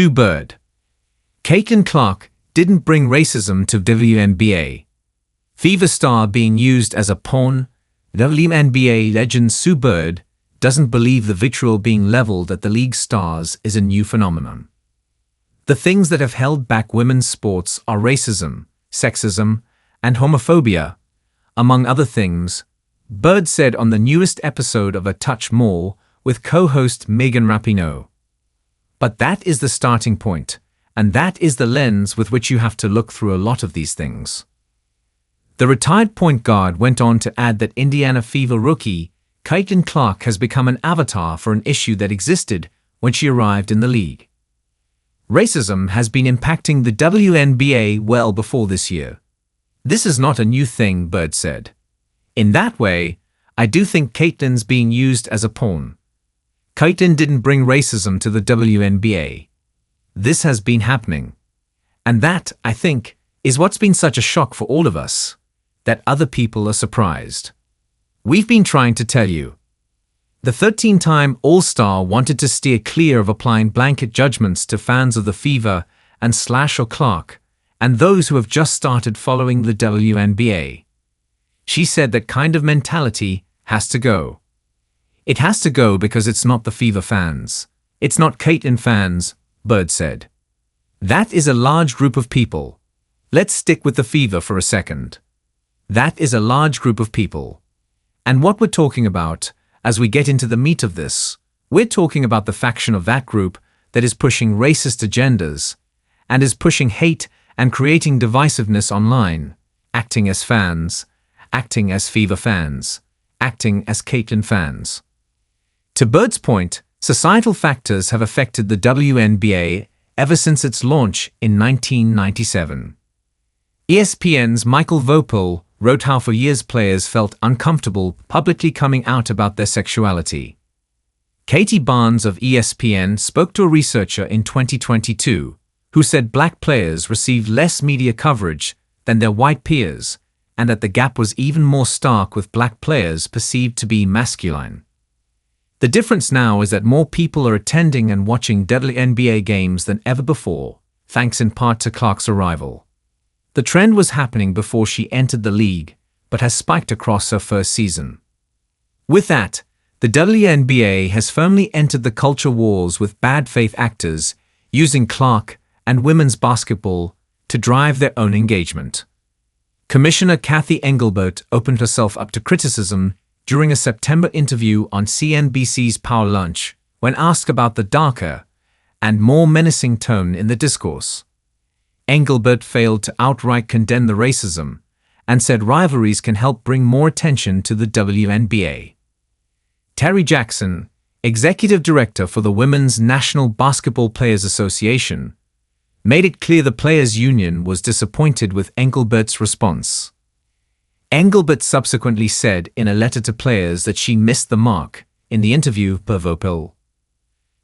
Sue Bird. Caitlin Clark didn't bring racism to WNBA. Fever star being used as a pawn. WNBA legend Sue Bird doesn't believe the vitriol being leveled at the league's stars is a new phenomenon. The things that have held back women's sports are racism, sexism, and homophobia, among other things, Bird said on the newest episode of A Touch More with co-host Megan Rapinoe. But that is the starting point, and that is the lens with which you have to look through a lot of these things. The retired point guard went on to add that Indiana Fever rookie Caitlin Clark has become an avatar for an issue that existed when she arrived in the league. Racism has been impacting the WNBA well before this year. This is not a new thing, Bird said. In that way, I do think Caitlin's being used as a pawn. Caitlin didn't bring racism to the WNBA. This has been happening. And that, I think, is what's been such a shock for all of us, that other people are surprised. We've been trying to tell you. The 13-time All-Star wanted to steer clear of applying blanket judgments to fans of the Fever and Slash or Clark, and those who have just started following the WNBA. She said that kind of mentality has to go. It has to go because it's not the Fever fans. It's not Caitlin fans, Bird said. That is a large group of people. Let's stick with the Fever for a second. That is a large group of people. And what we're talking about, as we get into the meat of this, we're talking about the faction of that group that is pushing racist agendas and is pushing hate and creating divisiveness online, acting as fans, acting as Fever fans, acting as Caitlin fans. To Bird's point, societal factors have affected the WNBA ever since its launch in 1997. ESPN's Michael Vopel wrote how for years players felt uncomfortable publicly coming out about their sexuality. Katie Barnes of ESPN spoke to a researcher in 2022 who said black players received less media coverage than their white peers, and that the gap was even more stark with black players perceived to be masculine. The difference now is that more people are attending and watching WNBA games than ever before, thanks in part to Clark's arrival. The trend was happening before she entered the league, but has spiked across her first season. With that, the WNBA has firmly entered the culture wars with bad faith actors using Clark and women's basketball to drive their own engagement. Commissioner Kathy Engelbert opened herself up to criticism during a September interview on CNBC's Power Lunch when asked about the darker and more menacing tone in the discourse. Engelbert failed to outright condemn the racism and said rivalries can help bring more attention to the WNBA. Terry Jackson, executive director for the Women's National Basketball Players Association, made it clear the Players' Union was disappointed with Engelbert's response. Engelbert subsequently said in a letter to players that she missed the mark in the interview per Vopel.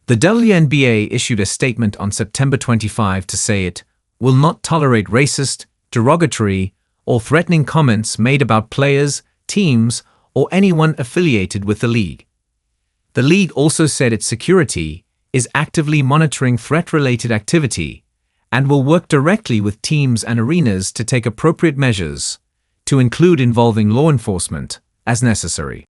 The WNBA issued a statement on September 25 to say it will not tolerate racist, derogatory, or threatening comments made about players, teams, or anyone affiliated with the league. The league also said its security is actively monitoring threat-related activity and will work directly with teams and arenas to take appropriate measures, to include involving law enforcement, as necessary.